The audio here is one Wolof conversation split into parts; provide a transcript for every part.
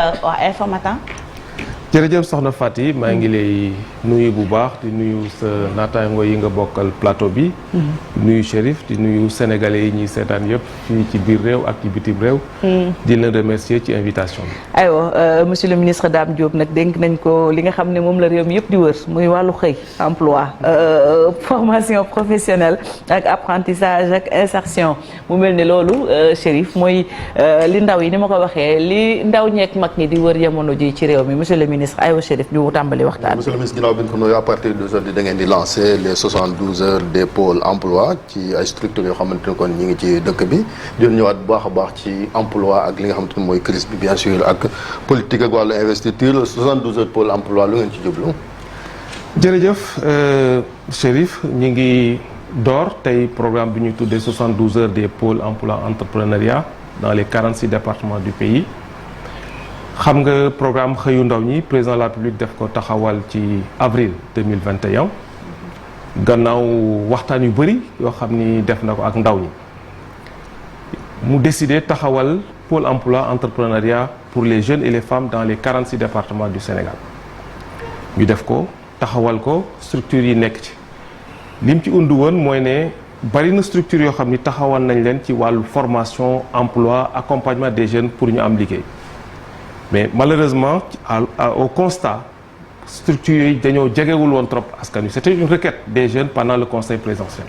waa Infos Matin. jërëjëf soxna Fati maa ngi lay nuyu bu baax di nuyu sa naataango yi nga bokkal plateau bi. nuyu Chérif di nuyu sénégalais yi ñuy seetaan yëpp fii ci biir réew ak ci bitim réew. di leen remercier ci invitation bi. aywa monsieur le ministre Dame Diop nag dénk nañ ko li nga xam ne moom la réew mi yëpp di wër muy wàllu xëy emploi formation professionnelle ak apprentissage ak insertion mu mel ni loolu Chérif mooy li ndaw yi ni ma ko waxee li ndaw ñeek mag ñi di wër jamono ji ci réew mi monsieur le ministre aywa Chérif ñu tàmbali waxtaan. monsieur le ministre ginnaaw bi ñu ko nuyoo à partir d'aujourd'hui da ngeen di lancer les 72 heures des pôles emploi ci ay structures yoo xamante ne kon ñi ngi ci dëkk bi di ñëwaat bu baax a baax ci emploi ak li nga xamante ne mooy crise bi bien sûr ak politique ak wàllu investiture 72 heures pôle emploi lu ngeen ci jublu. jërëjëf Chérif ñi ngi door tey programme bi ñuy tuddee 72 heures des pôles emploi entrepreneuriat dans les 46 départements du pays. xam nga programme xëyu ndaw ñi président de la République def ko taxawal ci avril 2021 gannaaw waxtaan yu bëri yoo xam ni def na ko ak ndaw ñi mu décidé taxawal pôle emploi entrepreneuriat pour les jeunes et les femmes dans les 46 départements du Sénégal ñu def ko taxawal ko structures yi nekk ci lim ci undu woon mooy ne bari na structures yoo xam ni taxawal nañ leen ci wàllu formation emploi accompagnement des jeunes pour ñu am liggéey mais malheureusement au constat structures yooyu dañoo jegewul woon trop askan wi c'était une requête des jeunes pendant le conseil présidentiel.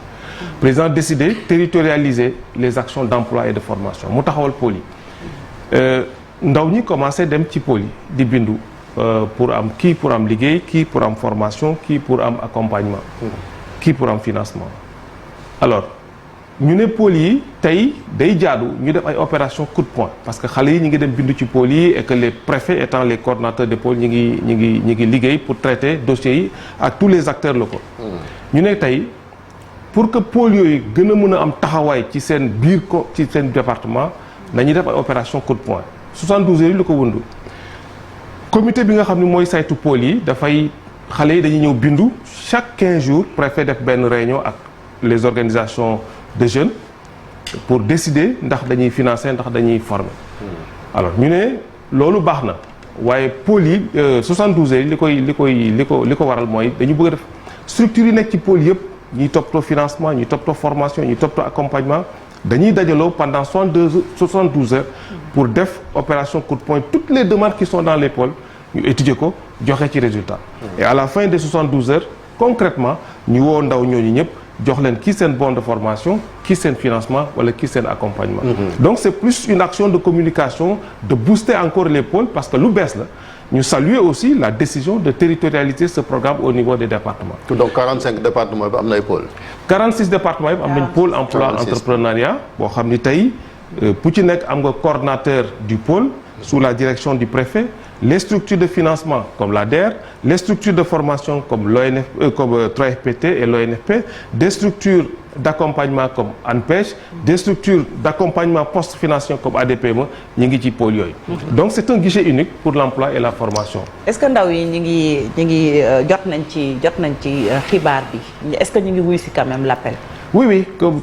Président décidé territorialiser les actions d'emploi et de formation mu taxawal pôle yi ndaw ñi commencé dem ci pôle yi di bindu pour am kii pour am liggéey kii pour am formation kii pour am accompagnement kii pour am financement. alors ñu ne pôle yi tey day jaadu ñu def ay opération coup de poing parce que xale yi ñi ngi dem bindu ci pôle yi et que les préfets étant les coordonnateurs des pôles ñi ngi liggéey pour traiter dossiers yi ak tous les acteurs locaux. ñu ne tey pour que pôle yooyu gën a mën a am taxawaay ci seen biir ko ci seen département nañuy def ay opération coup de poing 72 heures yi lu ko wundu comité bi nga xam ne mooy saytu pôle yi dafay xale yi dañuy ñëw bindu chaque 15 jours préfet def benn réunion ak les organisations de jeunes pour décider ndax dañuy financer ndax dañuy former. alors ñu ne loolu baax na waaye pôle yi 72 heures yi li ko waral mooy dañu bëgg a def structure yi nekk ci pôle yëpp ñuy toppatoo financement ñuy toppatoo formation ñuy toppatoo accompagnement dañuy dajaloo pendant 72 heures pour def opération coup de poing toutes les demandes qui sont dans les pôles ñu étudier ko joxe ci résultat. et à la fin des 72 heures concrètement ñu woo ndaw ñooñu ñëpp. jox leen kii seen bon de formation kii seen financement wala kii seen accompagnement. Donc c'est plus une action de communication de booster encore les pôles parce que lu bees la ñu saluer aussi la décision de territorialiser ce programme au niveau des départements. donc 45 départements bi am na ay pôles. 46 départements yëpp am nañ pôle emploi entrepreneuriat boo xam ni tey bu ci nekk am nga coordonnateur du pôle sous la direction du préfet. Les structures de financement comme l'ADER, les structures de formation comme l'ONF, comme 3FPT et l'ONFP, des structures d'accompagnement comme ANPEJ, des structures d'accompagnement post-financier comme ADPME ñi ngi ci pôle yooyu. Donc c'est un guichet unique pour l'emploi et la formation. Est-ce que ndaw yi ñi ngi jot nañ ci xibaar bi est-ce que ñu ngi wuy si quand même l'appel? Oui comme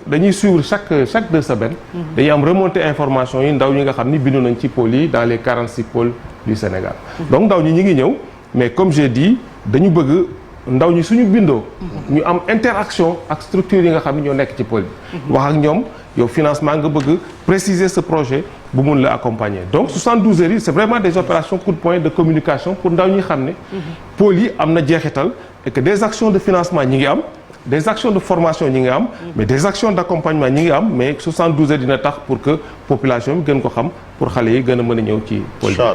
dañuy suivre chaque 2 semaines. dañuy am remontée information yi ndaw ñi nga xam ni bindu nañ ci pôles yi dans les 46 pôles du Sénégal. donc ndaw ñi ngi ñëw mais comme j'ai dit dañu bëgg ndaw ñi suñu bindoo. ñu am interaction ak structures yi nga xam ni ñoo nekk ci pôle bi. wax ak ñoom yow financement nga bëgg préciser ce projet bu mun la accompagner donc 72 heures yi c'est vraiment des opérations coup de poing de communication pour ndaw ñi xam ne. pôles yi am na jeexital et que des actions de financement ñi ngi am. des actions de formation ñi ngi am mais des actions d'accompagnement ñi ngi am mais 72 heures dina tax pour que population bi gën ko xam pour xale yi gën a mën a ñëw ci pôle bi. waaw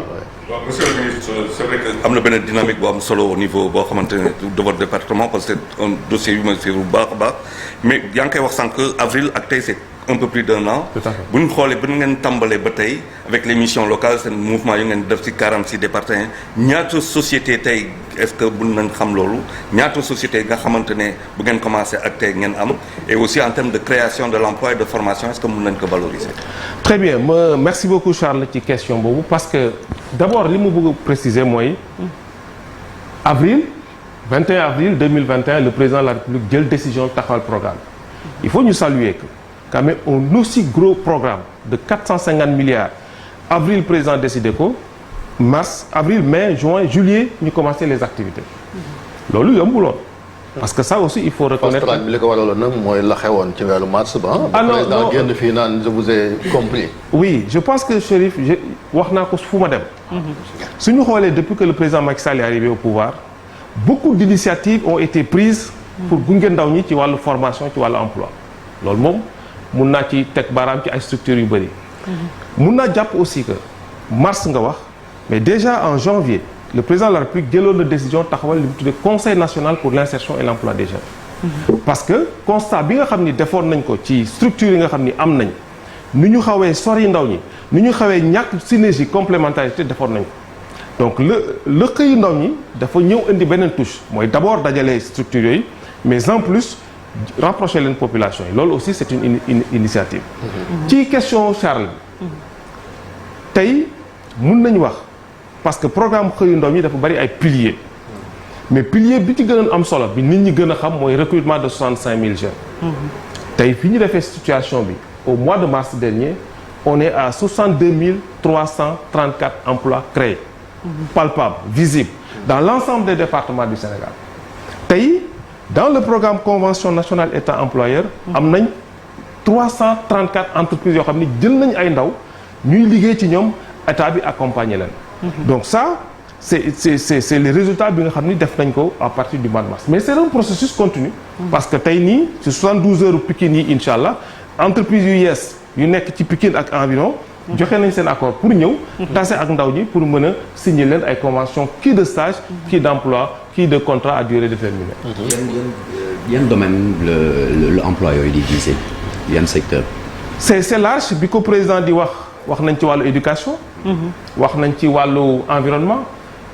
monsieur le ministre c'est vrai que am na benn dynamique bu am solo au niveau boo xamante ne de votre département parce que c'est un dossier yu ma suivre bu baax a baax mais yaa ngi koy wax sànq avril ak tey c'est un peu plus d'un an. Tout à fait. bu ñu xoolee ba ngeen tàmbalee ba tey avec les missions locales seen mouvement yu ngeen def ci 46 départements ñaata société tey est-ce que bu nañ xam loolu ñaata société nga xamante ne bu ngeen commencé ak tey ngeen am et aussi en termes de création de l'emploi et de formation est-ce que mën nañ ko valoriser. Très bien merci beaucoup Charles ci question boobu parce que d'abord li mu bëgg a préciser mooy avril 21 avril 2021 le président de la République jël décision taxawal programme il faut ñu saluer que quand même un aussi gros programme de 450 milliards avril président décidé ko mars avril mai juin juillet ñu commencé les activités loolu yombuloon parce que ça aussi il faut reconnaître bi li ko waraloon nag mooy la xewoon ci weeru mars ba. ah non président génn fii naan je vous ai compris. oui je pense que Chérif wax naa ko fu ma dem. suñu xoolee depuis que le président Macky Sall est arrivé au pouvoir beaucoup d'initiatives ont été prises pour gunge ndaw ñi ci wàllu formation ci wàllu emploi loolu moom mun naa ci teg baaraam ci ay structures yu bëri. mun naa jàpp aussi que mars nga wax mais déjà en janvier. le président de la République jëloon na décision taxawal li mu tuddee conseil national pour l'insertion et l'emploi des jeunes. parce que constat bi nga xam ni defoon nañ ko ci structure yi nga xam ni am nañ ni ñu xawee sori ndaw ñi ni ñu xawee ñàkk synergie complémentarité defoon nañ ko donc le xëyu ndaw ñi dafa ñëw indi beneen touche mooy d'abord dajale structure yooyu mais en plus rapprocher leen population yi loolu aussi c'est une initiative. ci question Charles bi tey mun nañu wax. parce que programme xëyu ndaw ñi dafa bari ay piliers mais pilier bi ci gënoon am solo bi nit ñi gën a xam mooy recrutement de 65 000 jeunes. tey fi ñu defee situation bi au mois de mars dernier on est à 62 334 emplois créés. palpables visibles dans l'ensemble des départements du Sénégal. tey dans le programme convention nationale état employeur. am nañ 334 entreprises yoo xam ni jël nañ ay ndaw ñuy liggéey ci ñoom état bi accompagner leen. donc ça c'est les résultats bi nga xam ni def nañ ko à partir du mois de mars mais c'est un processus continu parce que tey nii ci 72 heures Pikine yi incha allah entreprise yu yees yu nekk ci Pikine ak environ joxe nañ seen accord pour ñëw tase ak ndaw ñi pour mën a signer leen ay convention kii de stage kii d'emploi kii de contrat à durée déterminée. yan domaine le emploi yooyu di viser yan secteur. c'est large bi ko président di wax nañ ci wàllu éducation. wax nañ ci wàllu environnement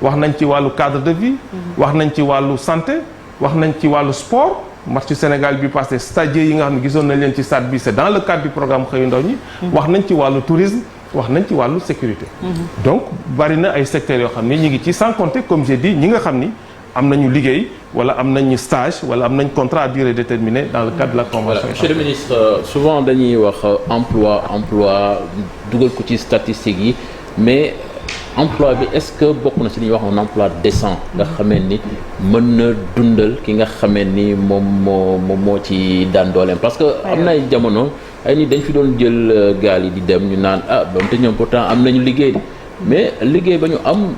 wax nañ ci wàllu cadre de vie wax nañ ci wàllu santé wax nañ ci wàllu sport match Sénégal bi passé stagiaires yi nga xam ne gisoon nañ leen ci stade bi c'est dans le cadre du programme xëyu ndaw ñi wax nañ ci wàllu tourisme wax nañ ci wàllu sécurité donc bari na ay secteurs yoo xam ni ñi ngi ci sans compter comme j'ai dit ñi nga xam ni am nañu liggéey wala am nañu stage wala am nañ contrat à durée déterminée dans le cadre de la convention. Monsieur le ministre souvent dañuy wax emploi dugal ko ci statistiques yi mais emploi bi est-ce que bokk na ci li ñuy wax un emploi décent nga xamee ni mën na dundal ki nga xamee ni moom moo ci daan dooleem parce que am na ay jamono ay nit dañ fi doon jël gaal yi di dem ñu naan ba te ñoom pourtant am nañu liggéey mais liggéey ba ñu am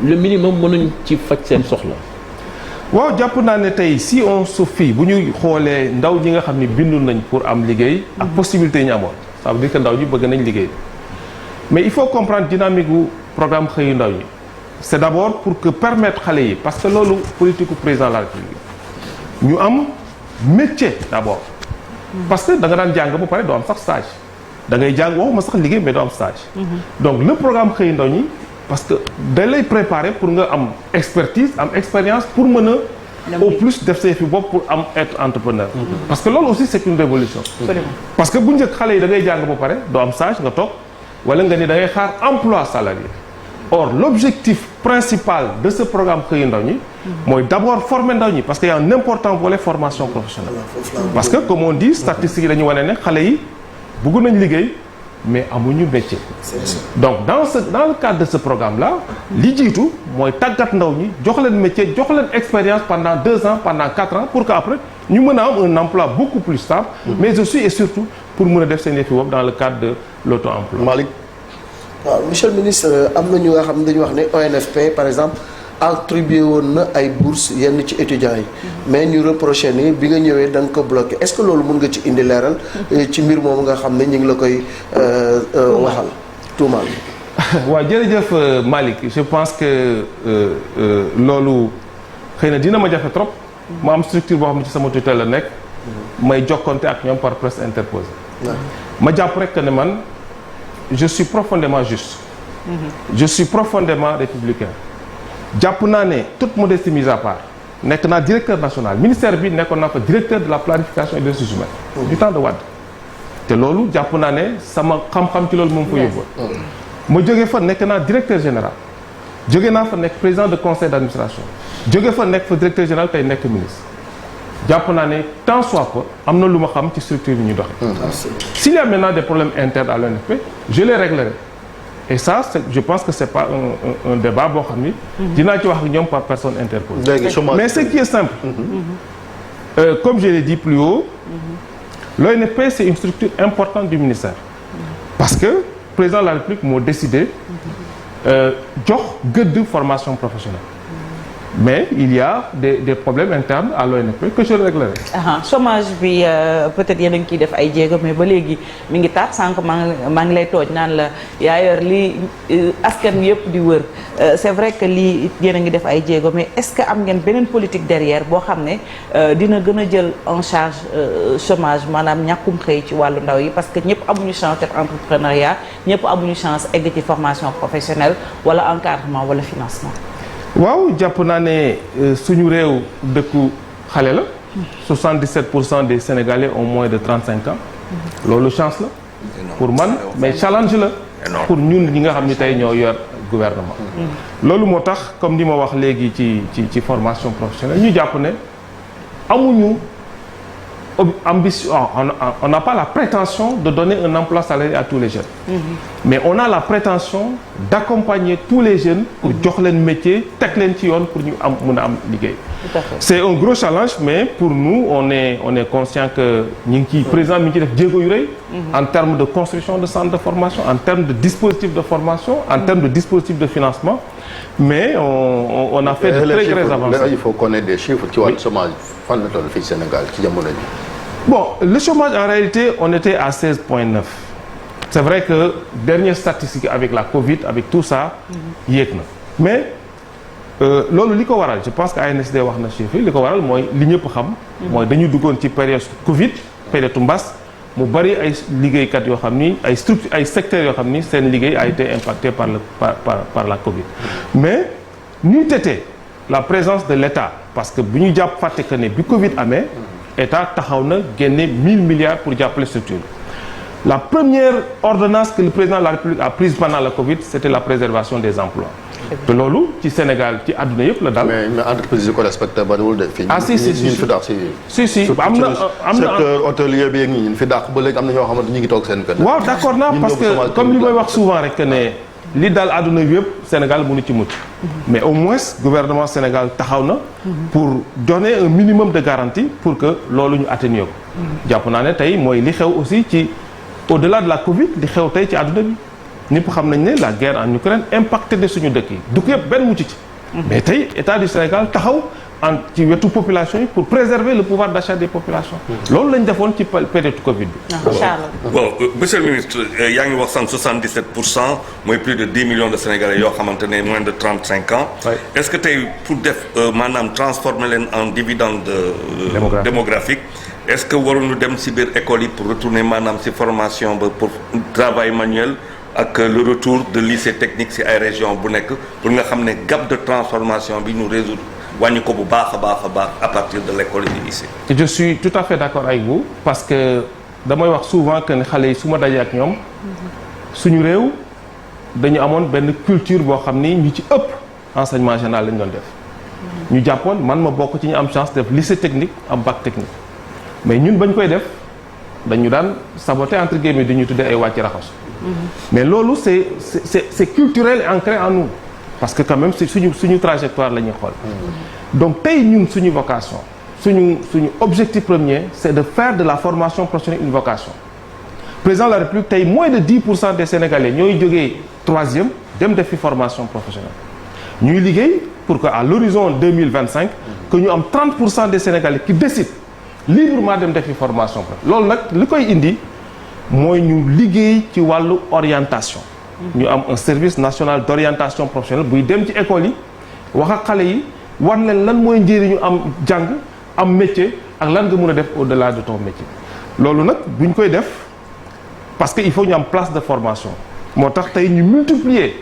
le minimum mënuñ ci faj seen soxla. waaw jàpp naa ne tey si on se fie bu ñuy xoolee ndaw ñi nga xam ni bindu nañ pour am liggéey ak possibilité yi ñu amoon ça veut dire que ndaw ñi bëgg nañ liggéey mais il faut comprendre dynamique gu programme xëyu ndaw ñi c'est d'abord pour que permettre xale yi parce que loolu politique u président de la République ñu am métier d'abord parce que da nga daan jàng ba pare doo am sax stage da ngay jàng waxuma sax liggéey mais doo am stage donc le programme xëyu ndaw ñi parce que da lay préparer pour nga am expertise am expérience pour mën a au plus def say fi bopp pour am être entrepreneur parce que loolu aussi c'est une révolution parce que bu njëkk xale yi da ngay jàng ba pare doo am stage nga toog wala nga ni da ngay xaar emploi salarié or l'objectif principal de ce programme xëyu ndaw ñi mooy d'abord former ndaw ñi parce que y a un important volet formation professionnelle parce que comme on dit statistiques yi dañu wane ne xale yi bëgg nañ liggéey mais amuñu métier donc dans le cadre de ce programme-là li jiitu mooy tàggat ndaw ñi jox leen métier jox leen expérience pendant 2 ans pendant 4 ans pour que après ñu mën a am un emploi beaucoup plus stable mais aussi et surtout pour mën a def seen yëfi bopp dans le cadre de l'auto-emploi. Malick. waaw monsieur le ministre am na ñu nga xam ne dañu wax ne ONFP par exemple attribué woon na ay bourses yenn ci étudiants yi mais ñu reproché ni bi nga ñëwee da nga ko bloqué est-ce que loolu mën nga ci indi leeral ci mbir moomu nga xam ne ñu ngi la koy waxal tuumaal. waaw jërëjëf Malick je pense que loolu xëy na dina ma jafe trop ma am structure boo xam ne ci sama tutelle la nekk may jokkonte ak ñoom par presse interposée ma jàpp rek que ne man je suis profondément juste je suis profondément républicain jàpp naa ne toute modestie mise à part nekk naa directeur national ministère bi nekkoon naa fa directeur de la planification et des ressources humaines du temps de Wade te loolu jàpp naa ne sama xam-xam ci loolu moom fa yóbbu ma jógee fa nekk naa directeur général jóge naa fa nekk président de conseil d'administration jóge fa nekk fa directeur général tey nekk ministre jàpp naa ne tant soit peu am na lu ma xam ci structure yi ñuy doxee s'il y a maintenant des problèmes internes à l'ONFP je les réglerai et ça je pense que c'est pas un débat boo xam ni dinaa ci wax ak ñoom par personne interposée. Mais ce qui est simple comme je l'ai dit plus haut l'ONFP c'est une structure importante du ministère parce que le président de la République moo décidé jox gëdd formation professionnelle mais il y a des problèmes internes à l'ONFP que je réglerai. Chômage bi peut-être yéen a ngi ciy def ay jéego mais ba léegi mi ngi tax sànq maa ngi lay tooj naan la yaa yor lii askan wi yëpp di wër c'est vrai que lii yéen a ngi def ay jéego mais est-ce que am ngeen beneen politique derrière boo xam ne dina gën a jël en charge chômage maanaam ñàkkum xëy ci wàllu ndaw yi parce que ñëpp amuñu chance def entrepreneuriat ñëpp amuñu chance egg ci formation professionnelle wala encadrement wala financement. waaw jàpp naa ne suñu réew dëkku xale la 77% des Sénégalais ont moins de 35 ans loolu chance la pour man mais challenge la pour ñun ñi nga xam ni tey ñoo yor gouvernement loolu moo tax comme ni ma wax léegi ci formation professionnelle ñu jàpp ne amuñu ambition on n'a pas la prétention de donner un emploi salarié à tous les jeunes mais on a la prétention d'accompagner tous les jeunes pour jox leen métier teg leen ci yoon pour ñu am mën a am liggéey c'est un gros challenge mais pour nous on est conscient que ñu ngi ciy président mi ngi ciy def jéego yu rëy en termes de construction de centres de formation en termes de dispositifs de formation en termes de dispositifs de financement mais on a fait de très grandes avancées. Il faut connaître des chiffres ci wàllu chômage fan la toll fii Sénégal ci jamono ji. Bon, le chômage en réalité on était à 16,9. C'est vrai que dernière statistique avec la Covid avec tout ça yéeg na mais loolu li ko waral je pense que ANSD wax na chiffre li ko waral mooy li ñëpp xam mooy dañu duggoon ci période Covid période mbas mu bari ay liggéeykat yoo xam ni ay structures ay secteurs yoo xam ni seen liggéey a été impacté par la Covid mais ñu tete la présence de l'État parce que bu ñu jàpp fàtte que ne bi Covid amee État taxaw na génne 1000 milliards pour jàppale structure la première ordonnance que le président de la République a prise pendant la Covid c'était la préservation des emplois te loolu ci Sénégal ci àdduna yëpp la dal. mais entreprise yi ko respecté bariwul de fii. ah si fi dàq si am na secteur hôtelier bi ak ñi fi dàq ba léegi am na ñoo xamante ñu ngi toog seen kër. waaw d'accord naa parce que comme li may wax souvent rek que ne li dal àdduna bi yëpp Sénégal mënu ci mucc mais au moins gouvernement Sénégal taxaw na pour donner un minimum de garantie pour que loolu ñu atténuer ko jàpp naa ne tey mooy li xew aussi ci au-delà de la Covid li xew tey ci àdduna bi ñëpp xam nañ ne la guerre en Ukraine impacté de suñu dëkk yi dëkk yëpp benn mucc ci mais tey État du Sénégal taxaw ci wetu population yi pour préserver le pouvoir d'achat des populations loolu lañ defoon ci période Covid bi. bon monsieur le ministre yaa ngi wax 77% mooy plus de 10 millions de Sénégalais yoo xamante ne moins de 35 ans. est-ce que tey pour def maanaam transformer leen en dividende démographique est-ce que waruñu dem ci biir école yi pour retourner maanaam ci formation ba pour travail manuel ak le retour de lycée technique ci ay région bu nekk pour nga xam ne gap de transformation bi ñu résoudre wàññi ko bu baax a baax à partir de l'école et du lycée. Je suis tout à fait d'accord avec vous parce que damay wax souvent que ne xale yi su ma dajee ak ñoom suñu réew dañu amoon benn culture boo xam ni ñu ci ëpp enseignement général lañu doon def ñu jàppoon man ma bokk ci ñu am chance def lycée technique am bac technique mais ñun bañ koy def dañu daan saboter entre guillemets di ñu tuddee ay wàcc raxasu mais loolu c'est culturel et ancré en nous parce que quand même c'est suñu trajectoire la ñuy xool donc tey ñun suñu vocation suñu objectif premier c'est de faire de la formation professionnelle une vocation président de la République tey moins de 10% des Sénégalais ñooy jógee troisième dem def fi formation professionnelle ñuy liggéey pour que à l'horizon 2025 que ñu am 30% des Sénégalais qui décident librement dem def fi formation professionnelle loolu nag li koy indi mooy ñu liggéey ci wàllu orientation ñu am un service national d'orientation professionnelle buy dem ci école yi wax ak xale yi war leen lan mooy njëriñu am jàng am métier ak lan nga mën a def au-delà de ton métier loolu nag buñ koy def parce que il faut ñu am place de formation moo tax tey ñu multiplier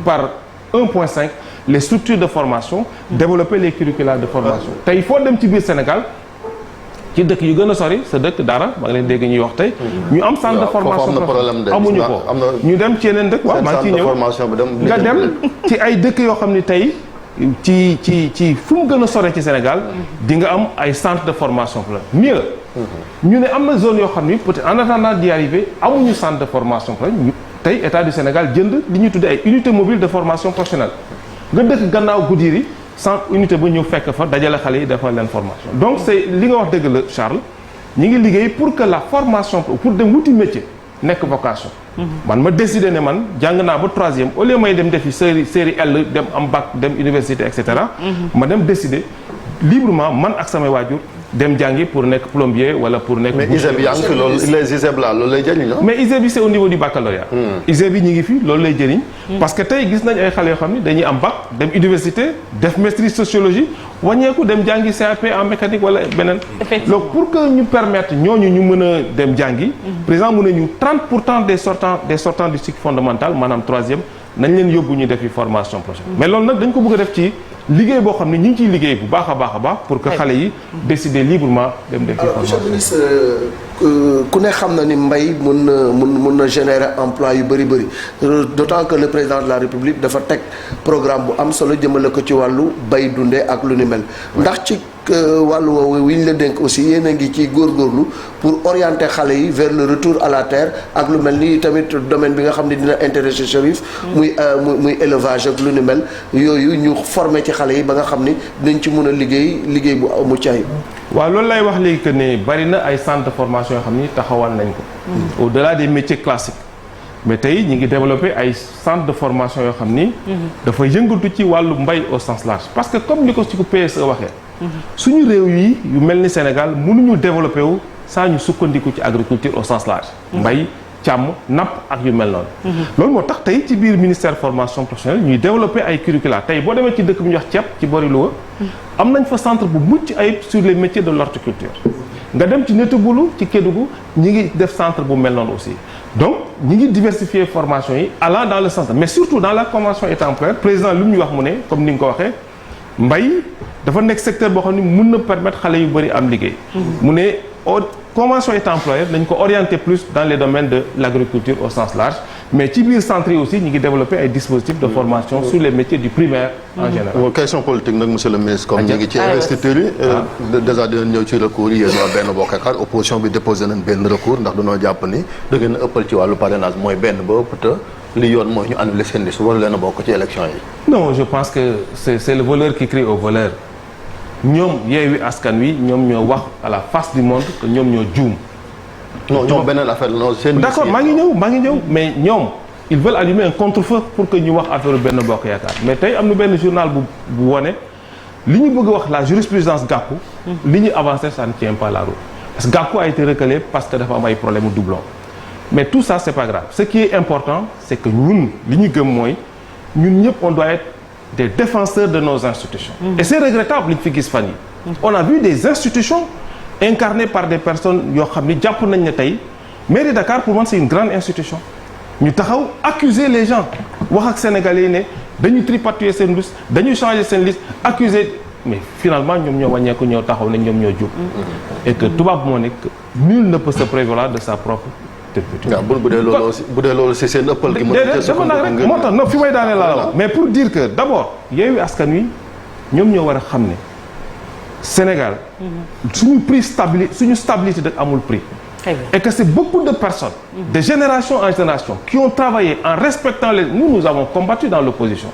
par 1.5 les structures de formation développer les curricula de formation tey foo dem ci biir Sénégal ci dëkk yu gën a sori sa dëkk dara ma ngi leen dégg ñuy wax tey ñu am centre de formation amuñu ko ñu dem ci yeneen dëkk waaw maa ngi ciy ñëw nga dem ci ay dëkk yoo xam ni tey ci fu mu gën a sore ci Sénégal di nga am ay centre de formation la mieux ñu ne am na zone yoo xam ni peut-être en attendant d'y arriver amuñu centre de formation tey état du Sénégal jënd li ñuy tuddee ay unité mobile de formation professionnelle nga dëkk gannaaw Goudiri sans unité ba ñëw fekk fa dajale xale yi defal leen formation donc c'est li nga wax dëgg la Charles ñi ngi liggéey pour que la formation pour dem wuti métier nekk vocation man ma décidé ne man jàng naa ba 3e au lieu may dem defi série L dem am bac dem université et cetera ma dem décider librement man ak samay waajur dem jàngi pour nekk plombier wala pour nekk. mais ISEP yaa ngi fi loolu les ISEP là loolu lay jëriñ ah. mais ISEP bi c'est au niveau du baccalauréat. ISEP bi ñu ngi fi loolu lay jëriñ. parce que tey gis nañ ay xale yoo xam ne dañuy am bac dem université def maîtrise sociologie wàññeeku dem jàngi CAP en mécanique wala beneen. donc pour que ñu permettre ñooñu ñu mën a dem jàngi. président mu ne ñu 30% des sortants du cycle fondamental maanaam 3e nañ leen yóbbu ñu defi formation professionnelle. mais loolu nag dañ ko bëgg a def ci. liggéey boo xam ne ñu ngi ciy liggéey bu baax a baax pour que xale yi décider librement dem def monsieur le ministre ku ne xam na ni mbay mun na générer emploi yu bëri d'autant que le président de la République dafa teg programme bu am solo jëmale ko ci wàllu bay dundee ak lu ni mel ndax ci wàllu woowu wi ñu la dénk aussi yéen a ngi ci góorgóorlu pour orienter xale yi vers le retour à la terre ak lu mel ni tamit domaine bi nga xam ne dina intéresser Chérif muy élevage ak lu ni mel yooyu ñu former ci xale yi ba nga xam ni dinañ ci mën a liggéey bu mucc ayib. waaw loolu lay wax léegi que ne bari na ay centres de formation yoo xam ni taxawal nañ ko. au-delà des métiers classiques. mais tey ñi ngi développé ay centres de formation yoo xam ni. dafa yëngatu ci wàllu mbay au sens large parce que comme ni ko ci ko PSE waxee. suñu réew yi yu mel ni Sénégal mënuñu développé wu saa ñu sukkandiku ci agriculture au sens large. mbay càmm napp ak yu mel noonu. loolu moo tax tey ci biir ministère formation professionnelle ñuy développé ay curricula tey boo demee ci dëkk bi ñuy wax ceeb ci bori Louga. am nañ fa centre bu mucc ayib sur les métiers de l'horticulture. nga dem ci Nettoboulou ci Kédougou ñi ngi def centre bu mel noonu aussi donc ñi ngi diversifier formation yi allant dans le sens mais surtout dans la convention état employeur président lu ñu wax mu ne comme ni nga ko waxee mbay dafa nekk secteur boo xam ne mun na permettre xale yu bëri am liggéey. mu ne convention état employeur dañ ko orienter plus dans les domaines de l'agriculture au sens large mais ci biir centre yi aussi ñi ngi développer ay dispositifs de formation sur les métiers du primaire en général. question politique nag monsieur le ministre comme ñu ngi ci investiture yi déjà dinañ ñëw ci recours yi yéen waa benn bokk yaakaar opposition bi déposé nañ benn recours ndax dañoo jàpp ni da ngeen a ëppal ci wàllu parrainage mooy benn ba ëpp te li yoon mooy ñu annuler seen liste war leen a bokk ci élection yi. non je pense que c'est le voleur qui crie au voleur. ñoom Yewwi Askan Wi ñoom ñoo wax à la face du monde que ñoom ñoo juum. non ñoom beneen affaire non seen. d'accord maa ngi ñëw mais ñoom ils veulent allumer un contre-feu pour que ñu wax affaire benn bokk yaakaar mais tey am na benn journal bu wone li ñu bëgg a wax la jurisprudence Gakou. li ñu avancé ça ne tient pas la route. parce que Gakou a été recalé parce que dafa am ay problème de doublon mais tout ça c'est pas grave ce qui est important c'est que ñun li ñu gëm mooy ñun ñëpp on doit être des défenseurs de nos institutions. Et c'est regrettable li ñu fi gis fan yi. On a vu des institutions incarnées par des personnes yoo xam ni jàpp nañ ne tey mairie Dakar pour man c'est une grande institution. ñu taxaw accuser les gens wax ak sénégalais yi ne dañuy tripatouiller seen liste dañuy changer seen liste accuser mais finalement ñoom ñoo wàññeeku ñoo taxaw ne ñoom ñoo jub. et que tubaab moo nekk nul ne peut se prévaloir de sa propre. bu dee loolu si seen ëppal gi. moo tax non fi may daanee laa la mais pour dire que d'abord Yewwi Askan Wi ñoom ñoo war a xam ne Sénégal suñu stabilité da amul prix et que c'est beaucoup de personnes de génération en génération qui ont travaillé en respectant nous avons combattu dans l'opposition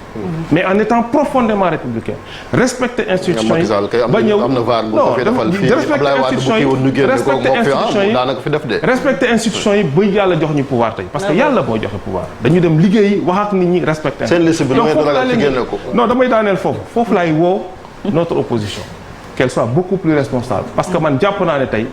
mais en étant profondément républicains respecter institutions yi ba ñëw respecter institutions yi ba yàlla jox ñu pouvoir tey parce que yàlla moo joxe pouvoir dañu dem liggéey wax ak nit ñi respecter non damay daaneel foofu laay woo notre opposition qu'elle soit beaucoup plus responsable parce que man jàpp naa ne tey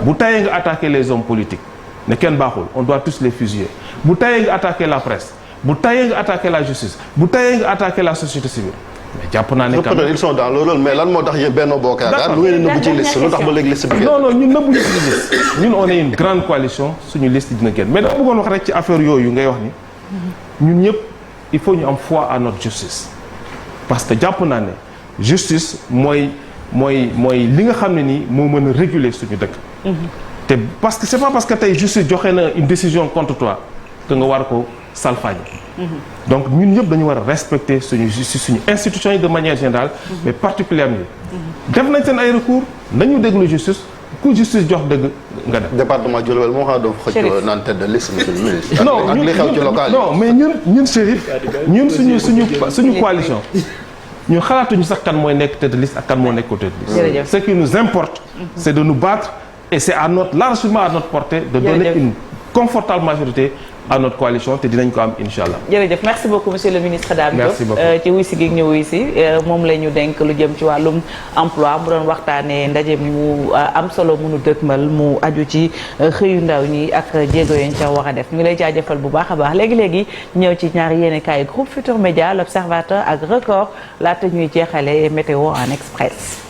bu tayee nga attaquer les hommes politiques ne kenn baaxul on doit tous les fusiller bu tayee nga attaquer la presse bu tayee nga attaquer la justice bu tayee nga attaquer la société civile mais jàpp naa ne peut-être ils sont dans le rôle mais lan moo tax yéen Benno Bokk Yaakaar lu ngeen nëbbu ci liste lu tax ba léegi liste bi non ñun nëbbuñu ci liste ñun on est une grande coalition suñu liste dina génn mais dama bëggoon wax rek ci affaire yooyu ngay wax ni ñun ñëpp il faut ñu am foi à notre justice parce que jàpp naa ne justice mooy li nga xam ne nii moo mën a réguler suñu dëkk. te parce que c'est pas parce que tey justice joxe na une décision contre toi que nga war ko salfaañe. donc ñun ñëpp dañu war a respecter suñu justice suñu institutions yi de manière générale. mais particulièrement def nañ seen ay recours nañu déglu justice ku justice jox dëgg nga def. département Diourbel moo xam ne dafa xëccoo naan tête de liste monsieur le ministre. non ak li xew ci local non mais ñun Chérif ñun suñu coalition. ñu xalaatuñu sax kan mooy nekk tête de liste ak kan moo nekk tête de liste. Ce qui nous importe, c'est de nous battre et c'est largement à notre portée de donner une confortable majorité à notre coalition te dinañ ko am incha allah. jërëjëf merci beaucoup monsieur le ministre Dame Diop. merci beaucoup ci wuy si gi ñu wuy si moom la ñu denk lu jëm ci wàllum emploi mu doon waxtaanee ndaje mu am solo mu nu dëkkmal mu aju ci xëyu ndaw ñi ak jéego yañ ca war a def ñu lay jaajëfal bu baax a baax léegi ñëw ci ñaari yéenekaay groupe Futurs Médias l'Observateur ak Record laata ñuy jeexale météo en express.